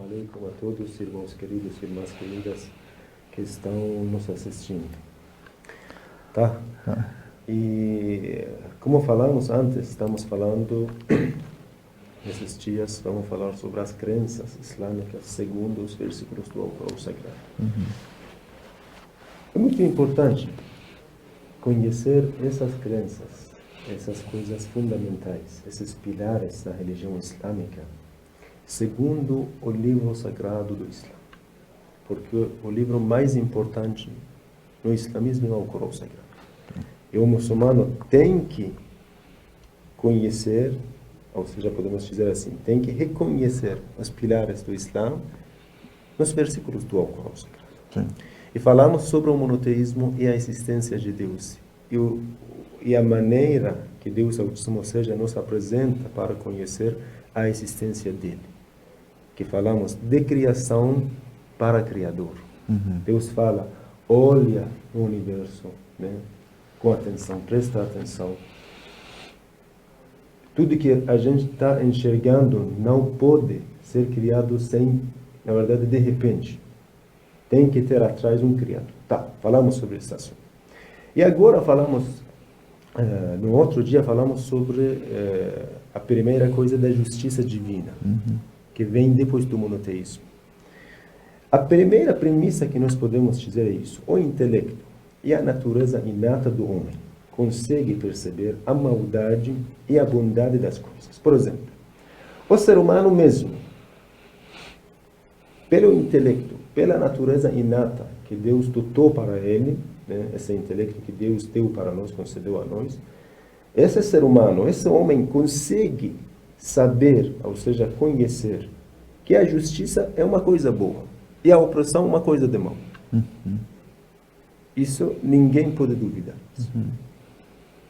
Alaikum a todos, irmãos queridos e irmãs queridas que estão nos assistindo. Tá? E como falamos antes, estamos falando, nesses dias, vamos falar sobre as crenças islâmicas segundo os versículos do Alcorão Sagrado. É muito importante conhecer essas crenças, essas coisas fundamentais, esses pilares da religião islâmica, segundo o livro sagrado do Islã. Porque o livro mais importante no islamismo é o Alcorão Sagrado. E o muçulmano tem que conhecer, ou seja, podemos dizer assim, tem que reconhecer os pilares do Islã nos versículos do Alcorão Sagrado. Sim. E falamos sobre o monoteísmo e a existência de Deus. E a maneira que Deus Altíssimo seja nos apresenta para conhecer a existência dele. Que falamos de criação para Criador. Deus fala, olha o universo, né? Com atenção, presta atenção. Tudo que a gente está enxergando não pode ser criado sem, na verdade, de repente. Tem que ter atrás um criador. Tá, falamos sobre esse assunto. E agora falamos, no outro dia falamos sobre a primeira coisa da justiça divina, que vem depois do monoteísmo. A primeira premissa que nós podemos dizer é isso. O intelecto e a natureza inata do homem consegue perceber a maldade e a bondade das coisas. Por exemplo, o ser humano mesmo, pelo intelecto, pela natureza inata que Deus dotou para ele, né, esse intelecto que Deus deu para nós, concedeu a nós, esse ser humano, esse homem consegue saber, ou seja, conhecer que a justiça é uma coisa boa e a opressão uma coisa de mal. Isso ninguém pode duvidar.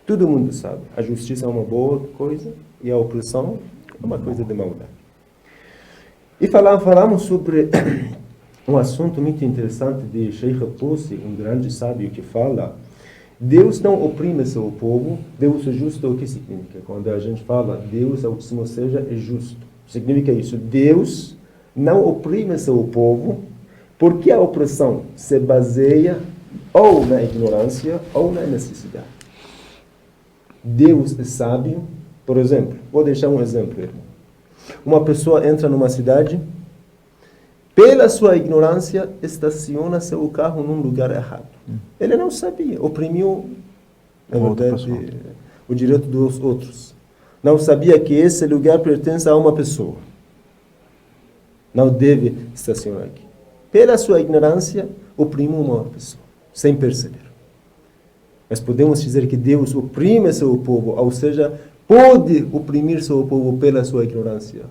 Todo mundo sabe. A justiça é uma boa coisa e a opressão é uma coisa de maldade. E falamos sobre um assunto muito interessante de Sheikh Tusi, um grande sábio que fala: Deus não oprime seu povo. Deus é justo. O que significa? Quando a gente fala Deus Altíssimo seja é justo, significa isso. Deus não oprime seu povo porque a opressão se baseia ou na ignorância ou na necessidade. Deus é sábio. Por exemplo, vou deixar um exemplo, irmão. Uma pessoa entra numa cidade, pela sua ignorância, estaciona seu carro num lugar errado. Ele não sabia, oprimiu, na verdade, o direito dos outros. Não sabia que esse lugar pertence a uma pessoa. Não deve estacionar aqui. Pela sua ignorância, oprimiu uma pessoa, sem perceber. Mas podemos dizer que Deus oprime seu povo, ou seja, pode oprimir seu povo pela sua ignorância.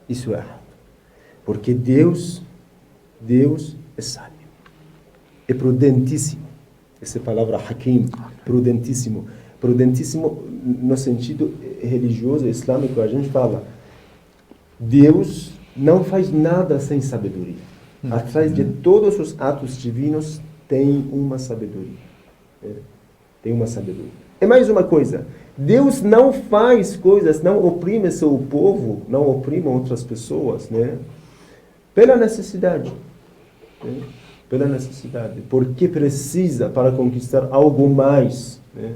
Isso é errado. Porque Deus é sábio. É prudentíssimo. Essa palavra hakim, prudentíssimo. Prudentíssimo no sentido religioso, islâmico, a gente fala, Deus não faz nada sem sabedoria. Atrás de todos os atos divinos tem uma sabedoria. Tem uma sabedoria. E mais uma coisa, Deus não faz coisas, não oprime seu povo, não oprime outras pessoas, né? Pela necessidade. Né? Pela necessidade. Porque precisa para conquistar algo mais. Né?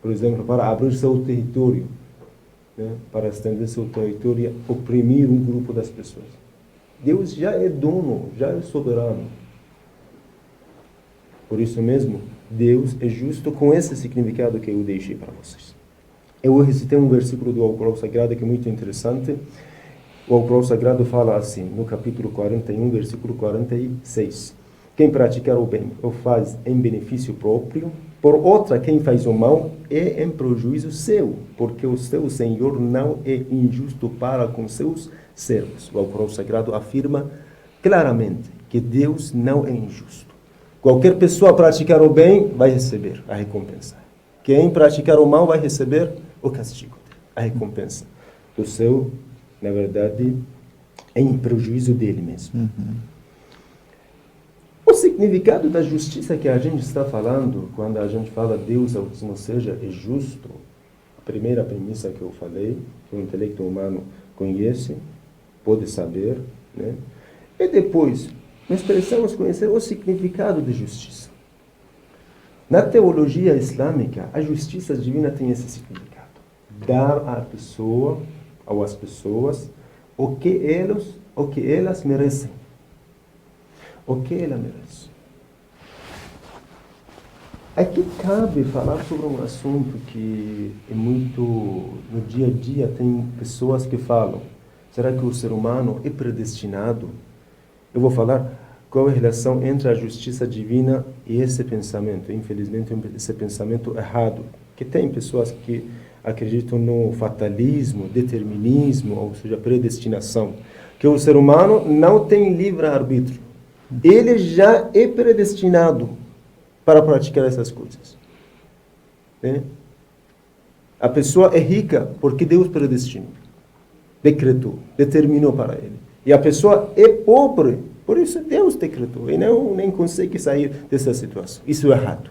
Por exemplo, para abrir seu território. Né? Para estender seu território, oprimir um grupo das pessoas. Deus já é dono, já é soberano. Por isso mesmo, Deus é justo com esse significado que eu deixei para vocês. Eu recitei um versículo do Alcorão Sagrado que é muito interessante. O Alcorão Sagrado fala assim, no capítulo 41, versículo 46. Quem praticar o bem o faz em benefício próprio, por outra quem faz o mal é em prejuízo seu, porque o seu Senhor não é injusto para com seus servos. O Alcorão Sagrado afirma claramente que Deus não é injusto. Qualquer pessoa praticar o bem vai receber a recompensa. Quem praticar o mal vai receber o castigo, a recompensa do seu, na verdade, em prejuízo dele mesmo. O significado da justiça que a gente está falando, quando a gente fala Deus Altíssimo seja é justo, a primeira premissa que eu falei, que o intelecto humano conhece, pode saber, né? E depois, nós precisamos conhecer o significado de justiça. Na teologia islâmica, a justiça divina tem esse significado. Dar à pessoa, ou às pessoas, o que elas merecem. O que ela merece. Aqui cabe falar sobre um assunto que é muito, no dia a dia, tem pessoas que falam, será que o ser humano é predestinado? Eu vou falar qual é a relação entre a justiça divina e esse pensamento, infelizmente esse pensamento errado, que tem pessoas que acreditam no fatalismo, determinismo, ou seja, predestinação, que o ser humano não tem livre-arbítrio. Ele já é predestinado para praticar essas coisas. Né? A pessoa é rica porque Deus predestinou, decretou, determinou para ele. E a pessoa é pobre, por isso Deus decretou, e não nem consegue sair dessa situação. Isso é errado.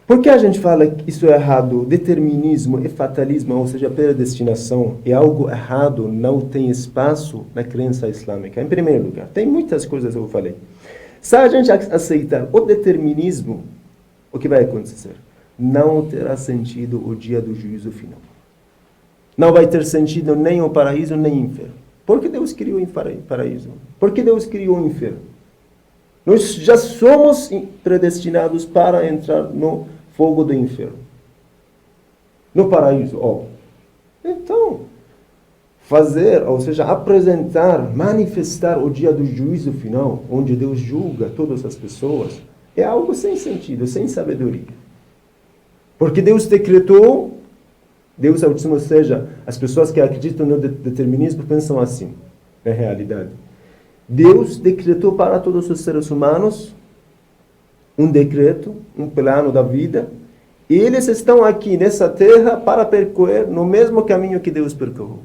Por que a gente fala que isso é errado? Determinismo e fatalismo, ou seja, predestinação, é algo errado, não tem espaço na crença islâmica. Em primeiro lugar, tem muitas coisas que eu falei. Se a gente aceitar o determinismo, o que vai acontecer? Não terá sentido o dia do juízo final. Não vai ter sentido nem o paraíso, nem o inferno. Por que Deus criou o paraíso? Por que Deus criou o inferno? Nós já somos predestinados para entrar no fogo do inferno. No paraíso, ó. Então, fazer, ou seja, apresentar, manifestar o dia do juízo final, onde Deus julga todas as pessoas, é algo sem sentido, sem sabedoria. Porque Deus decretou, Deus Altíssimo, ou seja, as pessoas que acreditam no determinismo pensam assim, na realidade. Deus decretou para todos os seres humanos um decreto, um plano da vida, e eles estão aqui nessa terra para percorrer no mesmo caminho que Deus percorreu.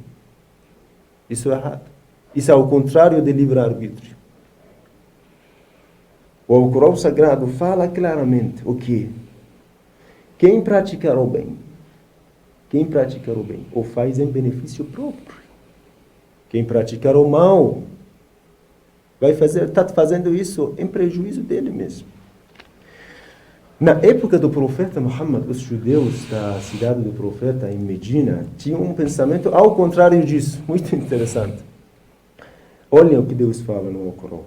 Isso é errado. Isso é o contrário de livre-arbítrio. O Alcorão Sagrado fala claramente o que? Quem praticar o bem, o faz em benefício próprio. Quem praticar o mal, está fazendo isso em prejuízo dele mesmo. Na época do profeta Muhammad, os judeus da cidade do profeta, em Medina, tinham um pensamento ao contrário disso. Muito interessante. Olhem o que Deus fala no Alcorão.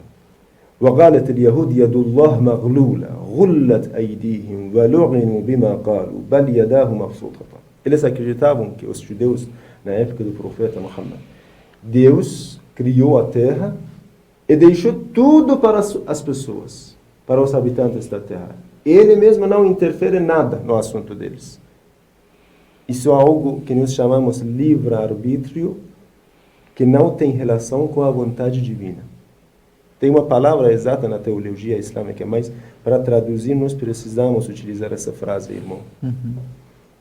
وَقَالَتِ الْيَهُودِ يَدُ اللَّهِ مَغْلُولَةً غُلَّتْ أَيْدِيهِمْ وَلُعِنُوا بِمَا قَالُوا بَلْ يَدَاهُ مَبْسُوطَتَانِ. Eles acreditavam que os judeus, na época do profeta Muhammad, Deus criou a terra e deixou tudo para as pessoas, para os habitantes da terra. Ele mesmo não interfere em nada no assunto deles. Isso é algo que nós chamamos livre-arbítrio, que não tem relação com a vontade divina. Tem uma palavra exata na teologia islâmica, mas para traduzir nós precisamos utilizar essa frase, irmão.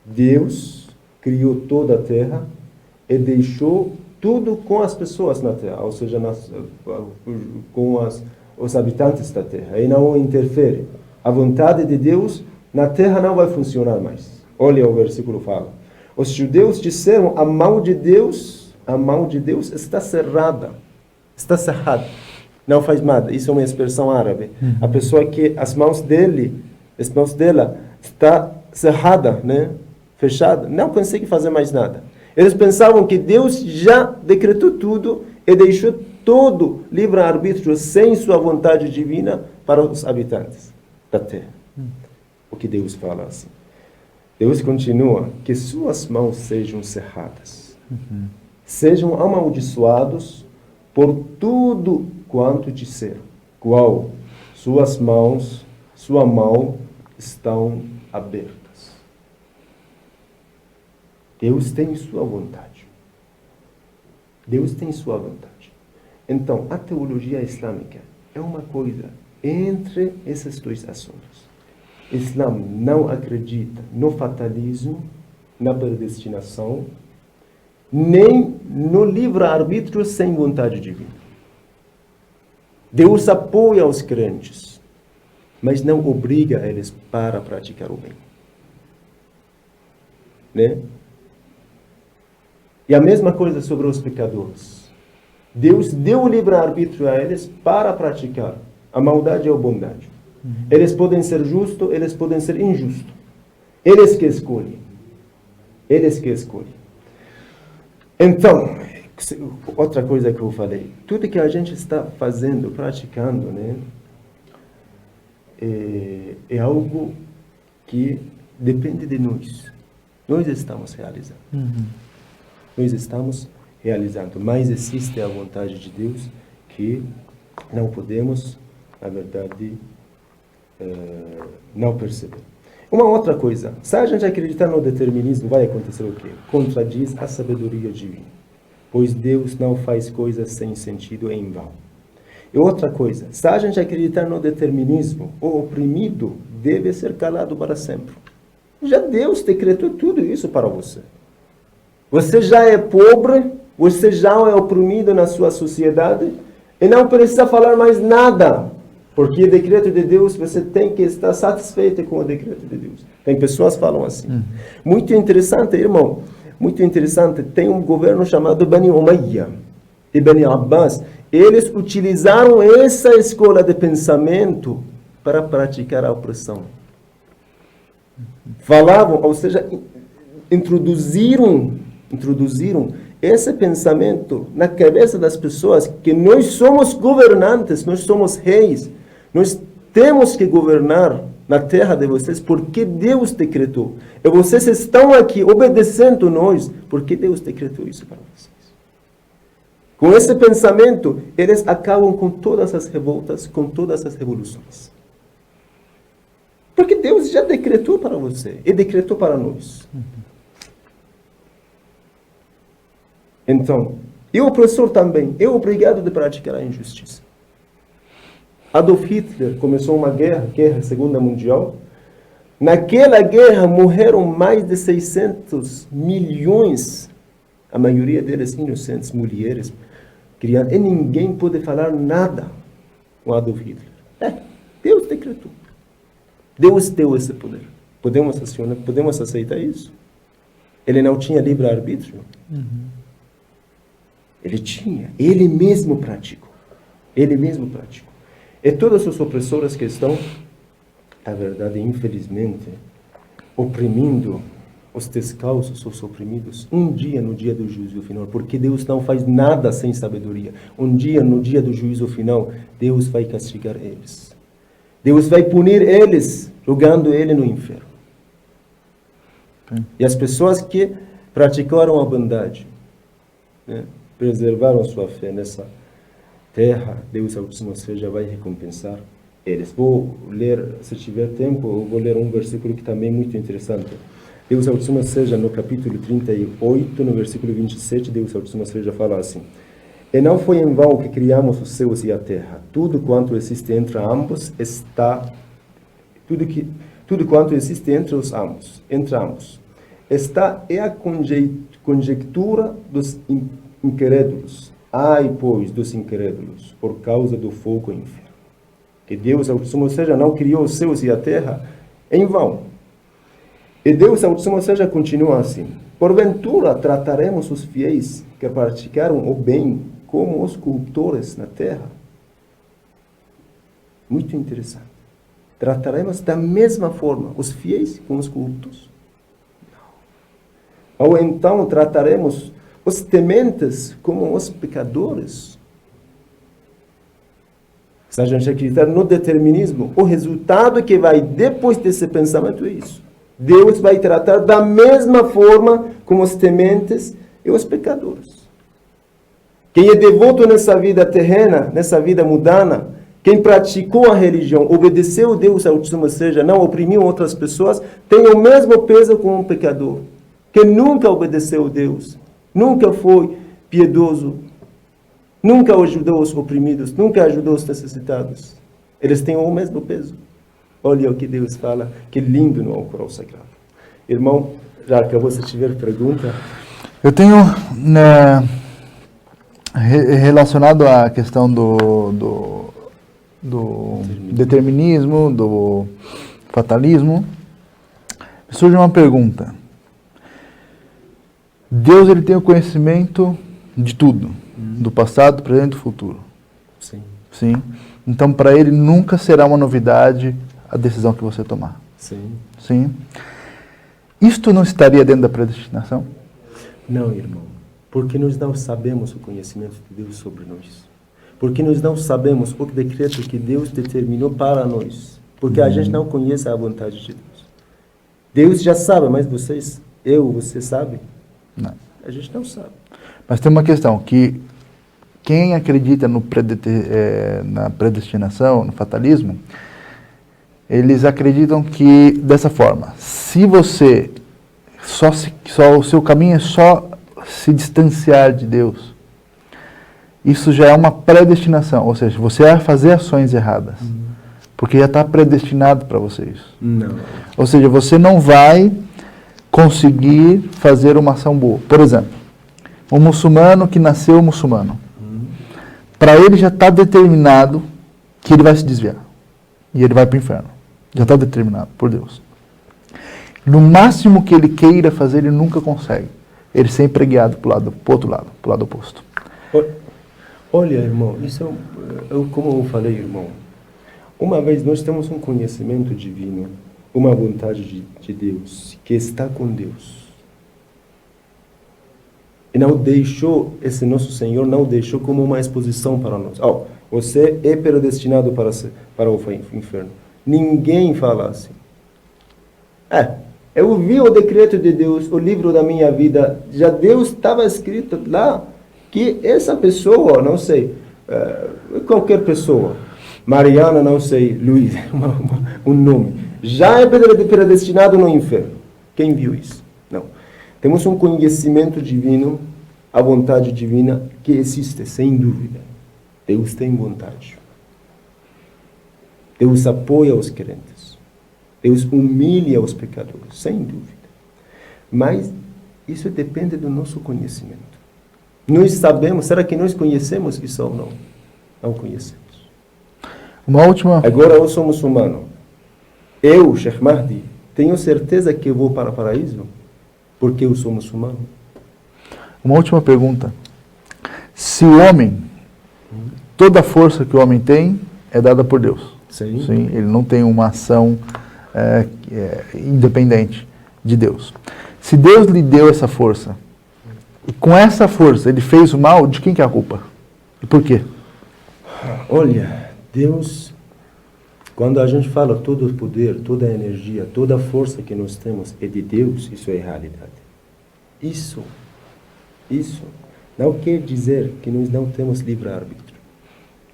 Deus criou toda a terra e deixou tudo com as pessoas na terra, ou seja, com os habitantes da terra, e não interfere. A vontade de Deus na terra não vai funcionar mais. Olha o versículo fala. Os judeus disseram, a mão de Deus está cerrada. Está cerrada. Não faz nada. Isso é uma expressão árabe. A pessoa que as mãos dela está cerrada, né? Fechada, não consegue fazer mais nada. Eles pensavam que Deus já decretou tudo e deixou todo livre-arbítrio sem sua vontade divina para os habitantes da terra. O que Deus fala assim. Deus continua, que suas mãos sejam cerradas. Sejam amaldiçoados por tudo quanto disseram. Qual? Sua mão estão abertas. Deus tem sua vontade. Deus tem sua vontade. Então, a teologia islâmica é uma coisa entre esses dois assuntos. O Islã não acredita no fatalismo, na predestinação, nem no livre-arbítrio sem vontade divina. Deus apoia os crentes, mas não obriga eles para praticar o bem. Né? E a mesma coisa sobre os pecadores. Deus deu o livre-arbítrio a eles para praticar a maldade ou a bondade. Eles podem ser justos, eles podem ser injustos. Eles que escolhem. Eles que escolhem. Então, outra coisa que eu falei, tudo que a gente está fazendo, praticando, né, é algo que depende de nós. Nós estamos realizando. Nós estamos realizando, mas existe a vontade de Deus que não podemos, na verdade, não perceber. Uma outra coisa, se a gente acreditar no determinismo, vai acontecer o quê? Contradiz a sabedoria divina, pois Deus não faz coisas sem sentido em vão. E outra coisa, se a gente acreditar no determinismo, o oprimido deve ser calado para sempre. Já Deus decretou tudo isso para você. Você já é pobre, você já é oprimido na sua sociedade e não precisa falar mais nada. Porque o decreto de Deus, você tem que estar satisfeito com o decreto de Deus. Tem pessoas que falam assim. Muito interessante, irmão. Muito interessante. Tem um governo chamado Bani Umayya e Bani Abbas. Eles utilizaram essa escola de pensamento para praticar a opressão. Falavam, ou seja, introduziram esse pensamento na cabeça das pessoas que nós somos governantes, nós somos reis, nós temos que governar na terra de vocês porque Deus decretou. E vocês estão aqui obedecendo nós porque Deus decretou isso para vocês. Com esse pensamento, eles acabam com todas as revoltas, com todas as revoluções. Porque Deus já decretou para você e decretou para nós. Então, e o opressor também é obrigado a praticar a injustiça. Adolf Hitler começou uma guerra Segunda Mundial. Naquela guerra morreram mais de 600 milhões, a maioria deles inocentes, mulheres, crianças, e ninguém pôde falar nada com Adolf Hitler. Deus decretou. Deus deu esse poder. Podemos aceitar isso? Ele não tinha livre-arbítrio? Ele tinha. Ele mesmo praticou. E todos os opressores que estão, na verdade, infelizmente, oprimindo os descalços, os oprimidos, no dia do juízo final, porque Deus não faz nada sem sabedoria. No dia do juízo final, Deus vai castigar eles. Deus vai punir eles, jogando eles no inferno. E as pessoas que praticaram a bondade, né, preservaram sua fé nessa terra, Deus Altíssimo seja vai recompensar eles. Vou ler, se tiver tempo, eu vou ler um versículo que também é muito interessante. Deus Altíssimo seja no capítulo 38, no versículo 27, Deus Altíssimo seja fala assim: e não foi em vão que criamos os céus e a terra. Tudo quanto existe entre ambos está tudo quanto existe entre ambos está é a conjectura dos incrédulos. Ai, pois, dos incrédulos, por causa do fogo e inferno. Que Deus Altíssimo seja não criou os céus e a terra em vão. E Deus Altíssimo seja continua assim: porventura trataremos os fiéis que praticaram o bem como os corruptores na terra? Muito interessante. Trataremos da mesma forma os fiéis com os corruptos? Não. Ou então trataremos os tementes como os pecadores? Se a gente acreditar no determinismo, o resultado que vai depois desse pensamento é isso. Deus vai tratar da mesma forma como os tementes e os pecadores. Quem é devoto nessa vida terrena, nessa vida mundana, quem praticou a religião, obedeceu a Deus Altíssimo seja, não oprimiu outras pessoas, tem o mesmo peso como um pecador, que nunca obedeceu a Deus, nunca foi piedoso, nunca ajudou os oprimidos, nunca ajudou os necessitados. Eles têm o mesmo peso. Olha o que Deus fala, que lindo no Alcorão Sagrado. Irmão, já acabou, se tiver pergunta. Eu tenho, relacionado à questão do determinismo, do fatalismo, surge uma pergunta. Deus, ele tem o conhecimento de tudo. do passado, do presente e do futuro. Sim. Sim? Então, para ele, nunca será uma novidade a decisão que você tomar. Sim. Sim? Isto não estaria dentro da predestinação? Não, irmão. Porque nós não sabemos o conhecimento de Deus sobre nós. Porque nós não sabemos o decreto que Deus determinou para nós. Porque a gente não conhece a vontade de Deus. Deus já sabe, mas você sabe? Não. A gente não sabe. Mas tem uma questão, que quem acredita na predestinação, no fatalismo, eles acreditam que, dessa forma, se você, o seu caminho é só se distanciar de Deus, isso já é uma predestinação, ou seja, você vai fazer ações erradas, porque já está predestinado para você isso. Não. Ou seja, você não vai conseguir fazer uma ação boa. Por exemplo, um muçulmano que nasceu muçulmano, para ele já está determinado que ele vai se desviar e ele vai para o inferno. Já está determinado por Deus. No máximo que ele queira fazer, ele nunca consegue. Ele sempre é guiado para o outro lado, para o lado oposto. Olha, irmão, isso como eu falei, irmão. Uma vez nós temos um conhecimento divino, uma vontade de Deus, que está com Deus. E não deixou, esse nosso Senhor não deixou como uma exposição para nós. Você é predestinado para o inferno. Ninguém fala assim. Eu vi o decreto de Deus, o livro da minha vida, já Deus estava escrito lá que essa pessoa, não sei, qualquer pessoa, Mariana, não sei, Luiz, um nome, já é predestinado no inferno. Quem viu isso? Não. Temos um conhecimento divino, a vontade divina que existe, sem dúvida. Deus tem vontade. Deus apoia os crentes. Deus humilha os pecadores, sem dúvida. Mas isso depende do nosso conhecimento. Nós sabemos, será que nós conhecemos isso ou não? Não conhecemos. Uma última... Agora eu sou muçulmano. Eu, Sheikh Mahdi, tenho certeza que eu vou para o paraíso? Porque eu sou muçulmano. Uma última pergunta. Se o homem, toda a força que o homem tem é dada por Deus. Sim. Sim, ele não tem uma ação independente de Deus. Se Deus lhe deu essa força, e com essa força ele fez o mal, de quem que é a culpa? E por quê? Olha, Deus, quando a gente fala todo o poder, toda a energia, toda a força que nós temos é de Deus, isso é realidade. Isso não quer dizer que nós não temos livre-arbítrio.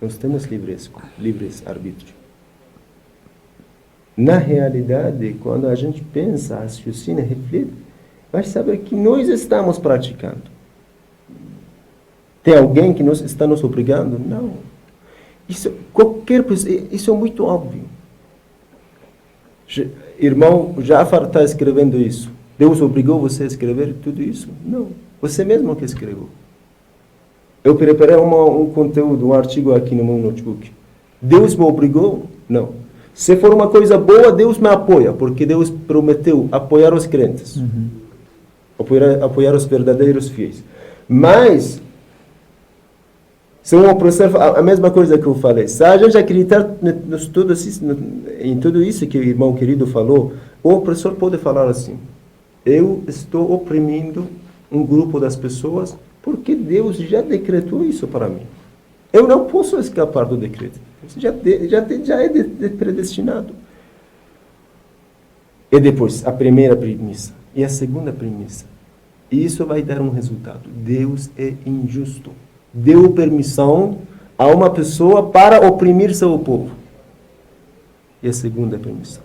Nós temos livre-arbítrio. Na realidade, quando a gente pensa, raciocina, reflete, vai saber que nós estamos praticando. Tem alguém que está nos obrigando? Não. Qualquer pessoa, isso é muito óbvio. Irmão, Jafar está escrevendo isso. Deus obrigou você a escrever tudo isso? Não. Você mesmo que escreveu. Eu preparei um conteúdo, um artigo aqui no meu notebook. Deus me obrigou? Não. Se for uma coisa boa, Deus me apoia, porque Deus prometeu apoiar os crentes. Apoiar os verdadeiros fiéis. Mas, se um professor, a mesma coisa que eu falei, se a gente acreditar em tudo isso que o irmão querido falou, o professor pode falar assim: eu estou oprimindo um grupo das pessoas porque Deus já decretou isso para mim. Eu não posso escapar do decreto. Já é predestinado. E depois, a primeira premissa e a segunda premissa. Isso vai dar um resultado. Deus é injusto. Deu permissão a uma pessoa para oprimir seu povo. E a segunda premissa.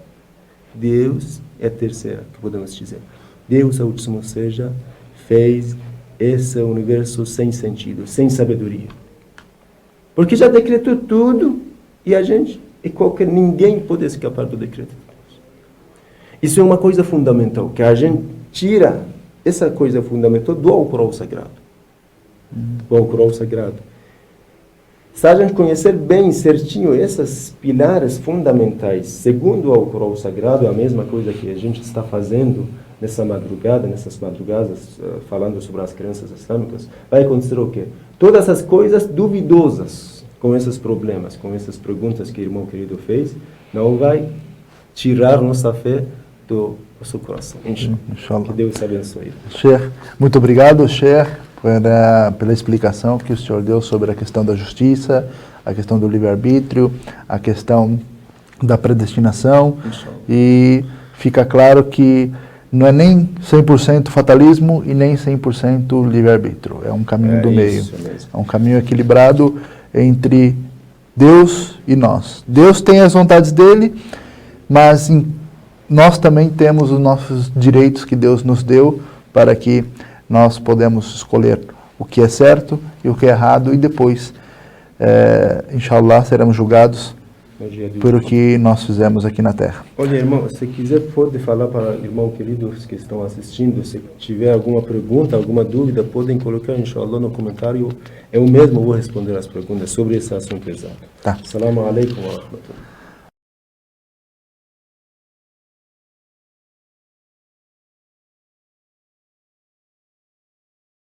Deus é a terceira, que podemos dizer. Deus, ao último seja, fez esse universo sem sentido, sem sabedoria. Porque já decretou tudo e ninguém pode escapar do decreto de Deus. Isso é uma coisa fundamental, que a gente tira essa coisa fundamental do Alcorão Sagrado. O Alcorão Sagrado. Se a gente conhecer bem, certinho, esses pilares fundamentais, segundo o Alcorão Sagrado, é a mesma coisa que a gente está fazendo nessas madrugadas, falando sobre as crenças islâmicas, vai acontecer o quê? Todas essas coisas duvidosas, com esses problemas, com essas perguntas que o irmão querido fez, não vai tirar nossa fé do nosso coração. Inshallah. Que Deus abençoe. Sheikh, muito obrigado, Sheikh, pela explicação que o senhor deu sobre a questão da justiça, a questão do livre-arbítrio, a questão da predestinação. Inshallah. E fica claro que não é nem 100% fatalismo e nem 100% livre-arbítrio. É um caminho do meio. É um caminho equilibrado entre Deus e nós. Deus tem as vontades dele, mas nós também temos os nossos direitos que Deus nos deu para que nós podemos escolher o que é certo e o que é errado e depois, inshallah, seremos julgados pelo que nós fizemos aqui na Terra. Olha, irmão, se quiser pode falar para irmãos queridos que estão assistindo, se tiver alguma pergunta, alguma dúvida, podem colocar, inshallah, no comentário. Eu mesmo vou responder as perguntas sobre esse assunto exato. Tá. Assalamu alaikum wa rahmatullah.